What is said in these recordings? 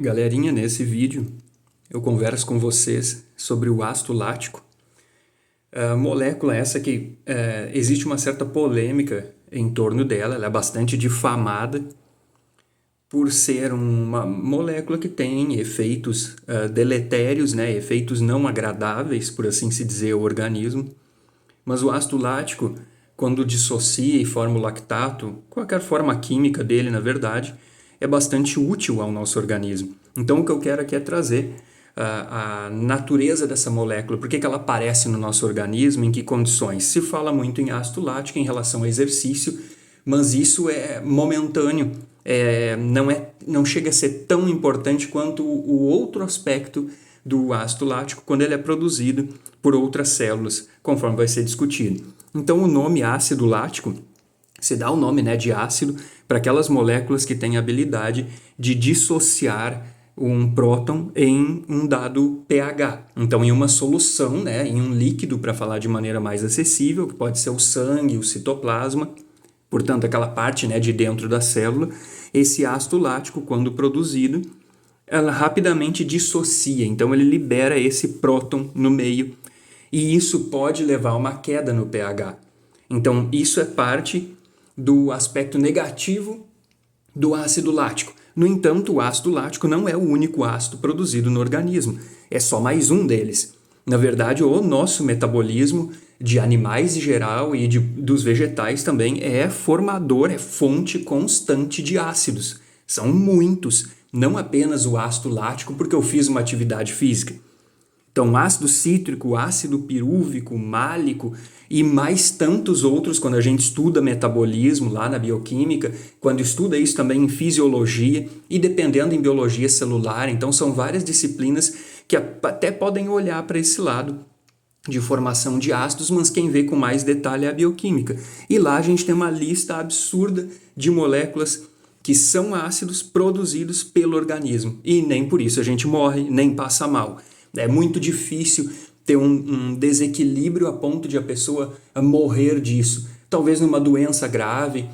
Galerinha, nesse vídeo eu converso com vocês sobre o ácido lático. A molécula essa que existe uma certa polêmica em torno dela, ela é bastante difamada por ser uma molécula que tem efeitos deletérios, né, efeitos não agradáveis, por assim se dizer, ao organismo. Mas o ácido lático, quando dissocia e forma o lactato, qualquer forma química dele, na verdade, é bastante útil ao nosso organismo. Então, o que eu quero aqui é trazer a natureza dessa molécula, por que ela aparece no nosso organismo, em que condições. Se fala muito em ácido lático em relação ao exercício, mas isso é momentâneo, não chega a ser tão importante quanto o outro aspecto do ácido lático quando ele é produzido por outras células, conforme vai ser discutido. Então, o nome ácido lático, se dá o nome, né, de ácido para aquelas moléculas que têm a habilidade de dissociar um próton em um dado pH. Então, em uma solução, né, em um líquido, para falar de maneira mais acessível, que pode ser o sangue, o citoplasma, portanto, aquela parte, né, de dentro da célula, esse ácido lático, quando produzido, ela rapidamente dissocia, então ele libera esse próton no meio, e isso pode levar a uma queda no pH. Então, isso é parte do aspecto negativo do ácido lático. No entanto, o ácido lático não é o único ácido produzido no organismo, é só mais um deles. Na verdade, o nosso metabolismo de animais em geral e dos vegetais também é formador, é fonte constante de ácidos. São muitos, não apenas o ácido lático porque eu fiz uma atividade física. Então, ácido cítrico, ácido pirúvico, málico e mais tantos outros, quando a gente estuda metabolismo lá na bioquímica, quando estuda isso também em fisiologia e dependendo em biologia celular. Então, são várias disciplinas que até podem olhar para esse lado de formação de ácidos, mas quem vê com mais detalhe é a bioquímica. E lá a gente tem uma lista absurda de moléculas que são ácidos produzidos pelo organismo. E nem por isso a gente morre, nem passa mal. É muito difícil ter um desequilíbrio a ponto de a pessoa morrer disso. Talvez numa doença grave,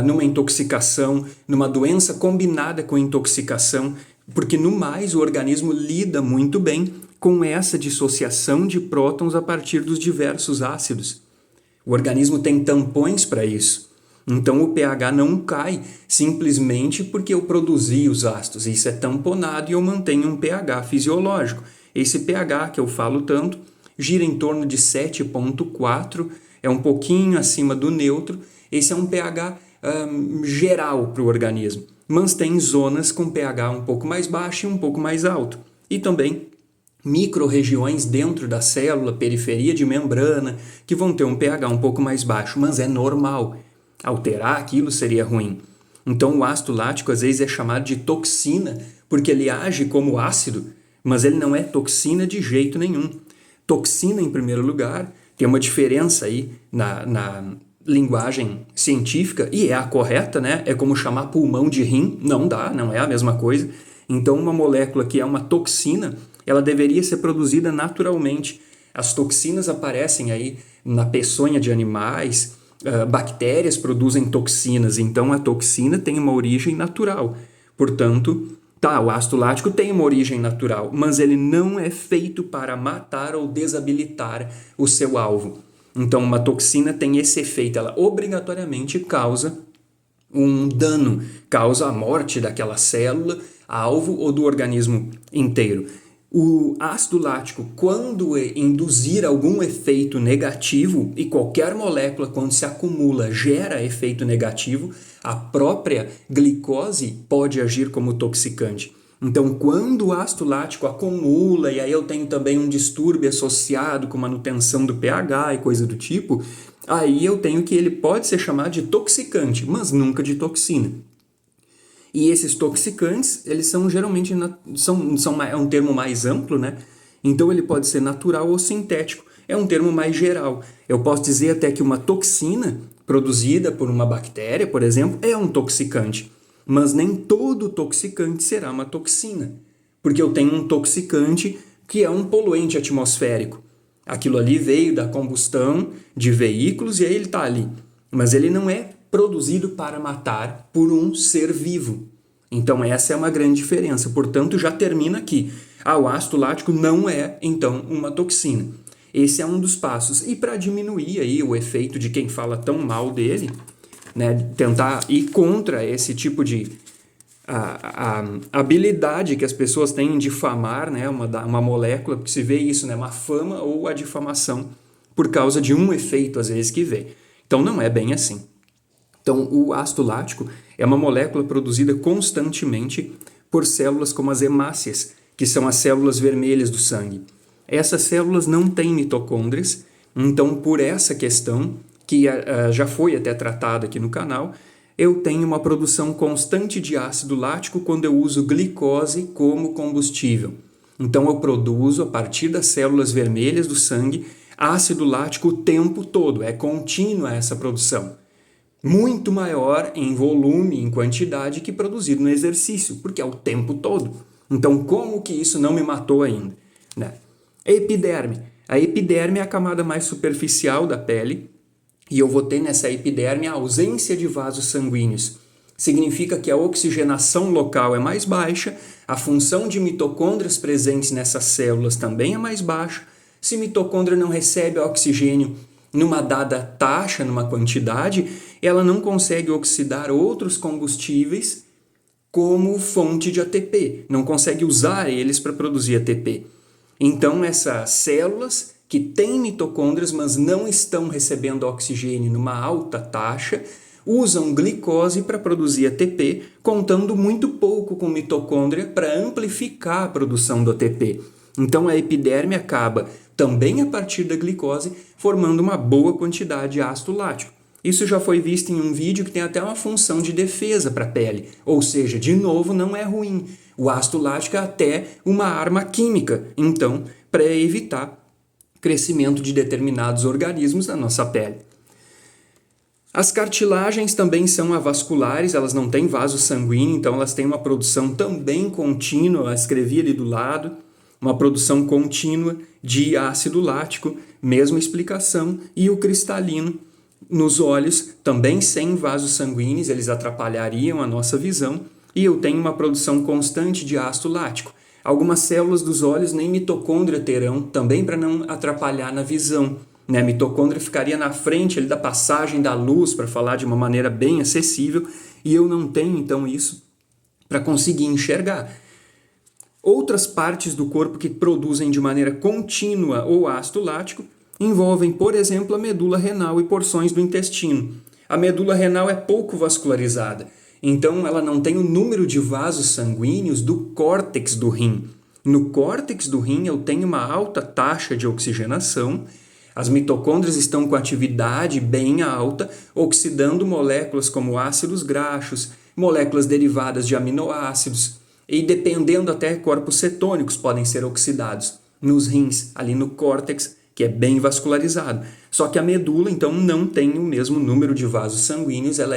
numa intoxicação, numa doença combinada com intoxicação, porque no mais o organismo lida muito bem com essa dissociação de prótons a partir dos diversos ácidos. O organismo tem tampões para isso. Então o pH não cai simplesmente porque eu produzi os ácidos. Isso é tamponado e eu mantenho um pH fisiológico. Esse pH que eu falo tanto gira em torno de 7,4, é um pouquinho acima do neutro. Esse é um pH geral para o organismo, mas tem zonas com pH um pouco mais baixo e um pouco mais alto. E também micro-regiões dentro da célula, periferia de membrana, que vão ter um pH um pouco mais baixo, mas é normal. Alterar aquilo seria ruim. Então o ácido lático às vezes é chamado de toxina, porque ele age como ácido, mas ele não é toxina de jeito nenhum. Toxina, em primeiro lugar, tem uma diferença aí na linguagem científica, e é a correta, né? É como chamar pulmão de rim, não dá, não é a mesma coisa. Então uma molécula que é uma toxina, ela deveria ser produzida naturalmente. As toxinas aparecem aí na peçonha de animais, bactérias produzem toxinas, então a toxina tem uma origem natural. Portanto, o ácido lático tem uma origem natural, mas ele não é feito para matar ou desabilitar o seu alvo. Então, uma toxina tem esse efeito, ela obrigatoriamente causa um dano, causa a morte daquela célula, alvo ou do organismo inteiro. O ácido lático, quando induzir algum efeito negativo, e qualquer molécula, quando se acumula, gera efeito negativo, a própria glicose pode agir como toxicante. Então, quando o ácido lático acumula, e aí eu tenho também um distúrbio associado com manutenção do pH e coisa do tipo, aí eu tenho que ele pode ser chamado de toxicante, mas nunca de toxina. E esses toxicantes, eles são geralmente, é um termo mais amplo, né? Então ele pode ser natural ou sintético. É um termo mais geral. Eu posso dizer até que uma toxina produzida por uma bactéria, por exemplo, é um toxicante. Mas nem todo toxicante será uma toxina. Porque eu tenho um toxicante que é um poluente atmosférico. Aquilo ali veio da combustão de veículos e aí ele está ali. Mas ele não é produzido para matar por um ser vivo. Então essa é uma grande diferença. Portanto, já termina aqui. O ácido lático não é, então, uma toxina. Esse é um dos passos. E para diminuir aí o efeito de quem fala tão mal dele, né, tentar ir contra esse tipo de a habilidade que as pessoas têm em difamar, né, uma molécula, porque se vê isso, né, uma fama ou a difamação por causa de um efeito, às vezes, que vê. Então não é bem assim. Então o ácido lático é uma molécula produzida constantemente por células como as hemácias, que são as células vermelhas do sangue. Essas células não têm mitocôndrias, então por essa questão, que já foi até tratada aqui no canal, eu tenho uma produção constante de ácido lático quando eu uso glicose como combustível. Então eu produzo, a partir das células vermelhas do sangue, ácido lático o tempo todo, é contínua essa produção. Muito maior em volume, em quantidade, que produzido no exercício, porque é o tempo todo. Então, como que isso não me matou ainda? Né? Epiderme. A epiderme é a camada mais superficial da pele, e eu vou ter nessa epiderme a ausência de vasos sanguíneos. Significa que a oxigenação local é mais baixa, a função de mitocôndrias presentes nessas células também é mais baixa. Se a mitocôndria não recebe oxigênio numa dada taxa, numa quantidade, ela não consegue oxidar outros combustíveis como fonte de ATP, não consegue usar eles para produzir ATP. Então, essas células que têm mitocôndrias, mas não estão recebendo oxigênio numa alta taxa, usam glicose para produzir ATP, contando muito pouco com mitocôndria para amplificar a produção do ATP. Então, a epiderme acaba, também a partir da glicose, formando uma boa quantidade de ácido lático. Isso já foi visto em um vídeo que tem até uma função de defesa para a pele, ou seja, de novo, não é ruim. O ácido lático é até uma arma química, então, para evitar crescimento de determinados organismos na nossa pele. As cartilagens também são avasculares, elas não têm vaso sanguíneo, então elas têm uma produção também contínua, eu escrevi ali do lado, uma produção contínua de ácido lático, mesma explicação, e o cristalino nos olhos, também sem vasos sanguíneos, eles atrapalhariam a nossa visão, e eu tenho uma produção constante de ácido lático. Algumas células dos olhos nem mitocôndria terão, também para não atrapalhar na visão. Né? A mitocôndria ficaria na frente ali da passagem da luz, para falar de uma maneira bem acessível, e eu não tenho então isso para conseguir enxergar. Outras partes do corpo que produzem de maneira contínua o ácido lático envolvem, por exemplo, a medula renal e porções do intestino. A medula renal é pouco vascularizada, então ela não tem o número de vasos sanguíneos do córtex do rim. No córtex do rim eu tenho uma alta taxa de oxigenação, as mitocôndrias estão com atividade bem alta, oxidando moléculas como ácidos graxos, moléculas derivadas de aminoácidos, e dependendo até corpos cetônicos podem ser oxidados nos rins, ali no córtex, que é bem vascularizado. Só que a medula, então, não tem o mesmo número de vasos sanguíneos, ela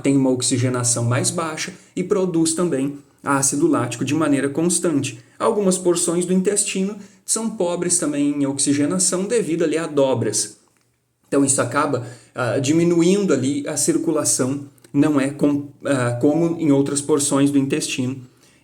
tem uma oxigenação mais baixa e produz também ácido lático de maneira constante. Algumas porções do intestino são pobres também em oxigenação devido ali a dobras. Então isso acaba diminuindo ali a circulação, não é como em outras porções do intestino.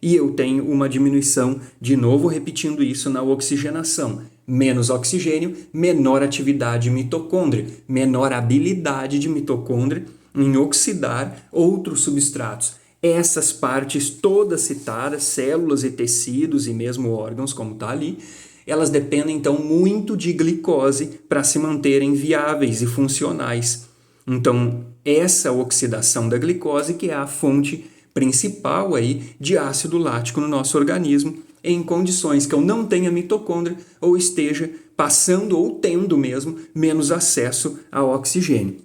E eu tenho uma diminuição, de novo repetindo isso, na oxigenação. Menos oxigênio, menor atividade mitocôndria, menor habilidade de mitocôndria em oxidar outros substratos. Essas partes todas citadas, células e tecidos e mesmo órgãos, como está ali, elas dependem então muito de glicose para se manterem viáveis e funcionais. Então, essa oxidação da glicose que é a fonte principal aí de ácido lático no nosso organismo, em condições que eu não tenha mitocôndria ou esteja passando ou tendo mesmo menos acesso ao oxigênio.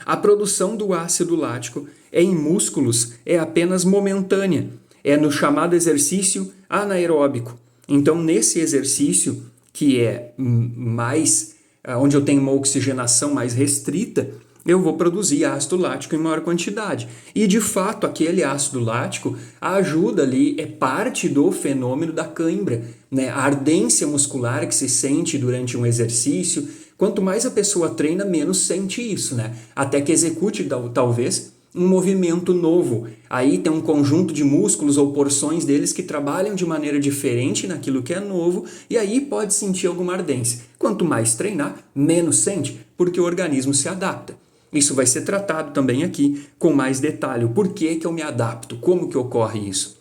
A produção do ácido lático em músculos é apenas momentânea, é no chamado exercício anaeróbico. Então, nesse exercício, que é mais, onde eu tenho uma oxigenação mais restrita, eu vou produzir ácido lático em maior quantidade. E, de fato, aquele ácido lático ajuda ali, é parte do fenômeno da cãibra, né? A ardência muscular que se sente durante um exercício. Quanto mais a pessoa treina, menos sente isso, né? Até que execute, talvez, um movimento novo. Aí tem um conjunto de músculos ou porções deles que trabalham de maneira diferente naquilo que é novo e aí pode sentir alguma ardência. Quanto mais treinar, menos sente, porque o organismo se adapta. Isso vai ser tratado também aqui com mais detalhe. Por que que eu me adapto? Como que ocorre isso?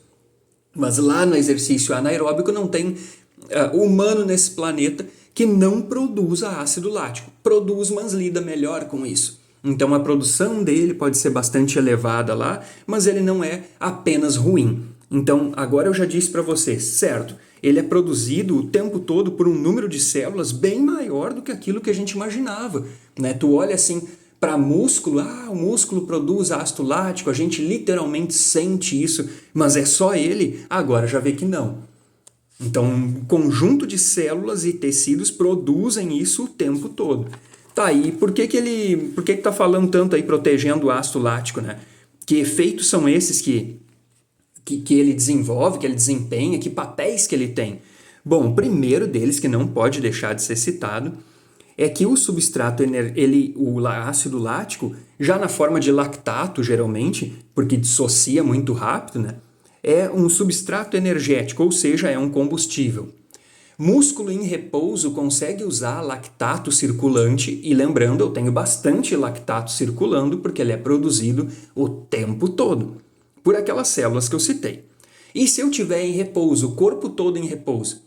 Mas lá no exercício anaeróbico não tem humano nesse planeta que não produza ácido lático. Produz, mas lida melhor com isso. Então a produção dele pode ser bastante elevada lá, mas ele não é apenas ruim. Então agora eu já disse para vocês, certo? Ele é produzido o tempo todo por um número de células bem maior do que aquilo que a gente imaginava, né? Tu olha assim para músculo, o músculo produz ácido lático, a gente literalmente sente isso, mas é só ele? Agora já vê que não. Então, um conjunto de células e tecidos produzem isso o tempo todo. Tá aí, por que tá falando tanto aí protegendo o ácido lático, né? Que efeitos são esses que ele desenvolve, que ele desempenha, que papéis que ele tem? Bom, o primeiro deles, que não pode deixar de ser citado, é que o substrato, o ácido lático, já na forma de lactato, geralmente, porque dissocia muito rápido, né? É um substrato energético, ou seja, é um combustível. Músculo em repouso consegue usar lactato circulante, e lembrando, eu tenho bastante lactato circulando porque ele é produzido o tempo todo, por aquelas células que eu citei. E se eu tiver em repouso, o corpo todo em repouso,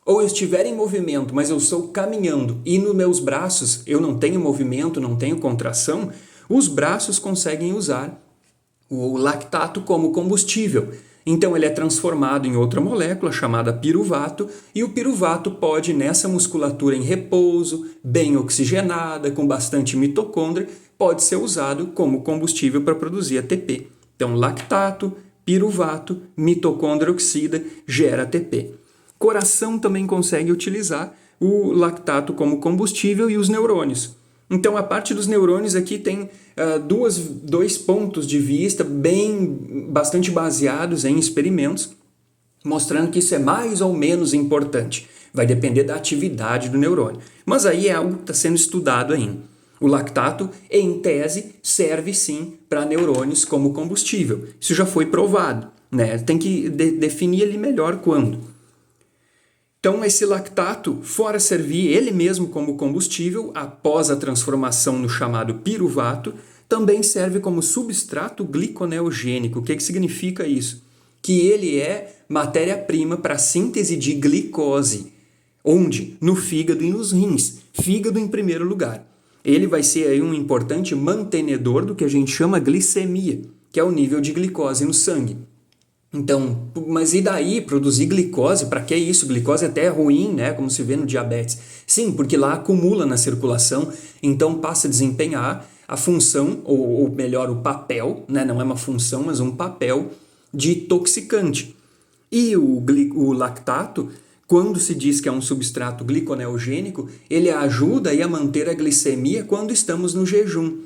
ou eu estiver em movimento, mas eu estou caminhando e nos meus braços eu não tenho movimento, não tenho contração, os braços conseguem usar o lactato como combustível. Então ele é transformado em outra molécula chamada piruvato e o piruvato pode, nessa musculatura em repouso, bem oxigenada, com bastante mitocôndria, pode ser usado como combustível para produzir ATP. Então lactato, piruvato, mitocôndria oxida, gera ATP. Coração também consegue utilizar o lactato como combustível e os neurônios. Então, a parte dos neurônios aqui tem dois pontos de vista bastante baseados em experimentos, mostrando que isso é mais ou menos importante. Vai depender da atividade do neurônio. Mas aí é algo que está sendo estudado ainda. O lactato, em tese, serve sim para neurônios como combustível. Isso já foi provado, né? Tem que definir ele melhor quando. Então, esse lactato, fora servir ele mesmo como combustível, após a transformação no chamado piruvato, também serve como substrato gliconeogênico. O que significa isso? Que ele é matéria-prima para a síntese de glicose. Onde? No fígado e nos rins. Fígado em primeiro lugar. Ele vai ser aí um importante mantenedor do que a gente chama glicemia, que é o nível de glicose no sangue. Então, mas e daí produzir glicose? Para que isso? Glicose até é ruim, né? Como se vê no diabetes. Sim, porque lá acumula na circulação, então passa a desempenhar a função, ou melhor, o papel, né? Não é uma função, mas um papel de toxicante. E o lactato, quando se diz que é um substrato gliconeogênico, ele ajuda aí a manter a glicemia quando estamos no jejum.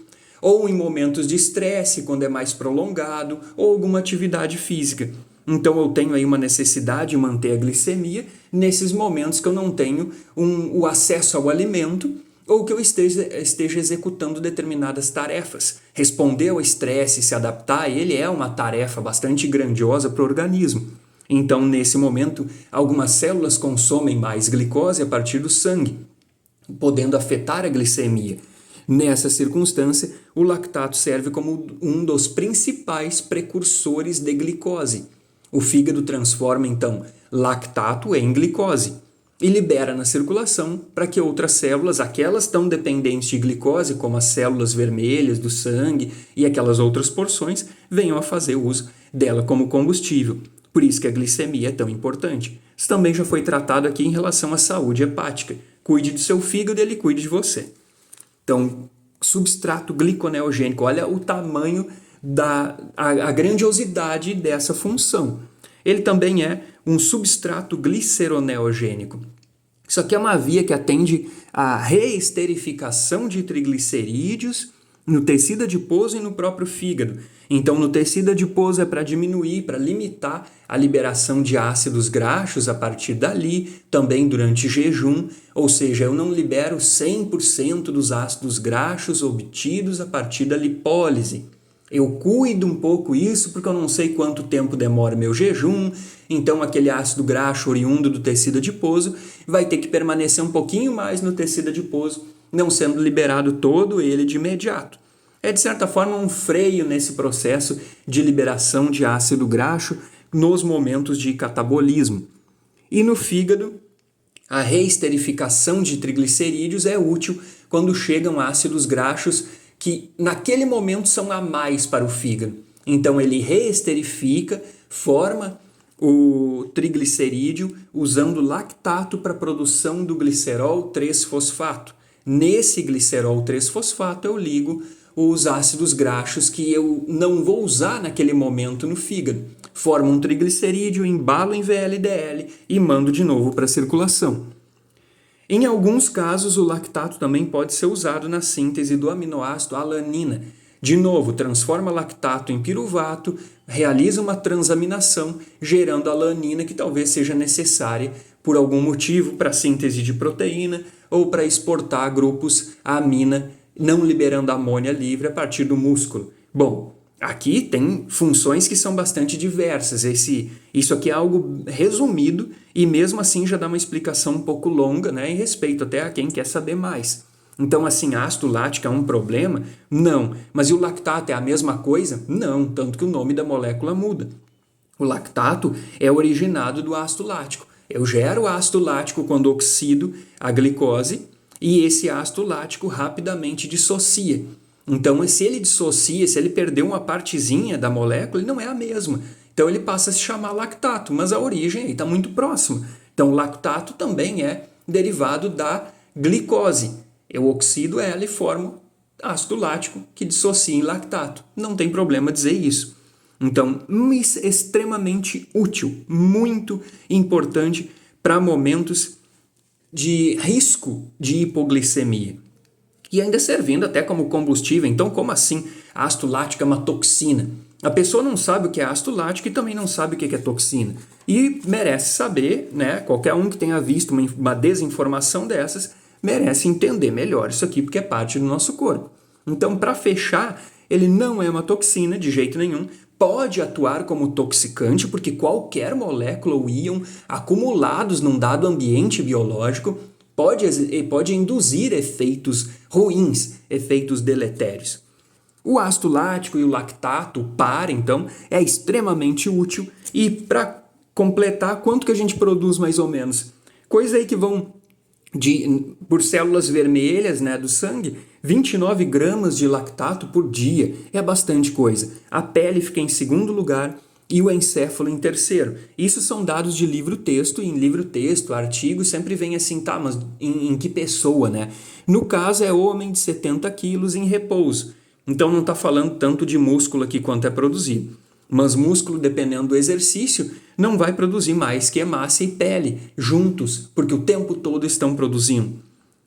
Ou em momentos de estresse, quando é mais prolongado, ou alguma atividade física. Então eu tenho aí uma necessidade de manter a glicemia nesses momentos que eu não tenho o acesso ao alimento ou que eu esteja executando determinadas tarefas. Responder ao estresse, se adaptar a ele é uma tarefa bastante grandiosa para o organismo. Então, nesse momento, algumas células consomem mais glicose a partir do sangue, podendo afetar a glicemia. Nessa circunstância, o lactato serve como um dos principais precursores de glicose. O fígado transforma, então, lactato em glicose e libera na circulação para que outras células, aquelas tão dependentes de glicose, como as células vermelhas do sangue e aquelas outras porções, venham a fazer uso dela como combustível. Por isso que a glicemia é tão importante. Isso também já foi tratado aqui em relação à saúde hepática. Cuide do seu fígado e ele cuide de você. Então, substrato gliconeogênico, olha o tamanho a grandiosidade dessa função. Ele também é um substrato gliceroneogênico. Isso aqui é uma via que atende à reesterificação de triglicerídeos no tecido adiposo e no próprio fígado. Então, no tecido adiposo é para diminuir, para limitar a liberação de ácidos graxos a partir dali, também durante jejum, ou seja, eu não libero 100% dos ácidos graxos obtidos a partir da lipólise. Eu cuido um pouco isso porque eu não sei quanto tempo demora meu jejum, então aquele ácido graxo oriundo do tecido adiposo vai ter que permanecer um pouquinho mais no tecido adiposo, não sendo liberado todo ele de imediato. É, de certa forma, um freio nesse processo de liberação de ácido graxo nos momentos de catabolismo. E no fígado, a reesterificação de triglicerídeos é útil quando chegam ácidos graxos que naquele momento são a mais para o fígado. Então ele reesterifica, forma o triglicerídeo usando lactato para a produção do glicerol 3-fosfato. Nesse glicerol 3-fosfato eu ligo os ácidos graxos que eu não vou usar naquele momento no fígado. Formo um triglicerídeo, embalo em VLDL e mando de novo para a circulação. Em alguns casos, o lactato também pode ser usado na síntese do aminoácido alanina. De novo, transforma lactato em piruvato, realiza uma transaminação, gerando a alanina que talvez seja necessária por algum motivo para a síntese de proteína ou para exportar grupos a amina, não liberando amônia livre a partir do músculo. Bom, aqui tem funções que são bastante diversas. Isso aqui é algo resumido e mesmo assim já dá uma explicação um pouco longa, né, em respeito até a quem quer saber mais. Então, assim, ácido lático é um problema? Não. Mas e o lactato é a mesma coisa? Não, tanto que o nome da molécula muda. O lactato é originado do ácido lático. Eu gero ácido lático quando oxido a glicose e esse ácido lático rapidamente dissocia. Então, se ele dissocia, se ele perdeu uma partezinha da molécula, ele não é a mesma. Então, ele passa a se chamar lactato, mas a origem está muito próxima. Então, o lactato também é derivado da glicose. Eu oxido ela e formo ácido lático que dissocia em lactato. Não tem problema dizer isso. Então, extremamente útil, muito importante para momentos de risco de hipoglicemia. E ainda servindo até como combustível. Então, como assim ácido lático é uma toxina? A pessoa não sabe o que é ácido lático e também não sabe o que é toxina. E merece saber, né? Qualquer um que tenha visto uma desinformação dessas merece entender melhor isso aqui, porque é parte do nosso corpo. Então, para fechar, ele não é uma toxina de jeito nenhum, pode atuar como toxicante, porque qualquer molécula ou íon acumulados num dado ambiente biológico pode induzir efeitos ruins, efeitos deletérios. O ácido lático e o lactato, o par, então, é extremamente útil. E para completar, quanto que a gente produz mais ou menos? Coisa aí que vão por células vermelhas, né, do sangue, 29 gramas de lactato por dia. É bastante coisa. A pele fica em segundo lugar e o encéfalo em terceiro. Isso são dados de livro-texto, e em livro-texto, artigo, sempre vem assim, tá, mas em que pessoa, né? No caso, é homem de 70 quilos em repouso. Então não está falando tanto de músculo aqui quanto é produzido. Mas músculo, dependendo do exercício, não vai produzir mais que hemácia e pele, juntos, porque o tempo todo estão produzindo.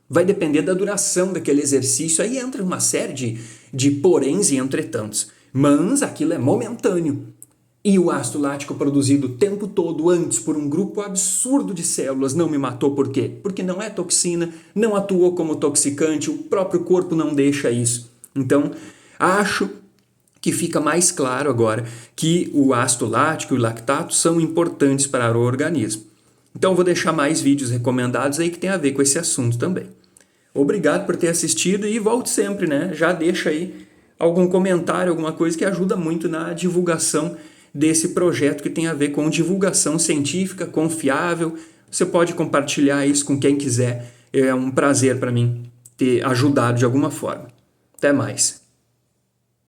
Vai depender da duração daquele exercício, aí entra uma série de poréns e entretantos. Mas aquilo é momentâneo. E o ácido lático produzido o tempo todo antes por um grupo absurdo de células não me matou por quê? Porque não é toxina, não atuou como toxicante, o próprio corpo não deixa isso. Então, acho que fica mais claro agora que o ácido lático e o lactato são importantes para o organismo. Então, vou deixar mais vídeos recomendados aí que tem a ver com esse assunto também. Obrigado por ter assistido e volte sempre, né? Já deixa aí algum comentário, alguma coisa que ajuda muito na divulgação desse projeto que tem a ver com divulgação científica, confiável. Você pode compartilhar isso com quem quiser. É um prazer para mim ter ajudado de alguma forma. Até mais.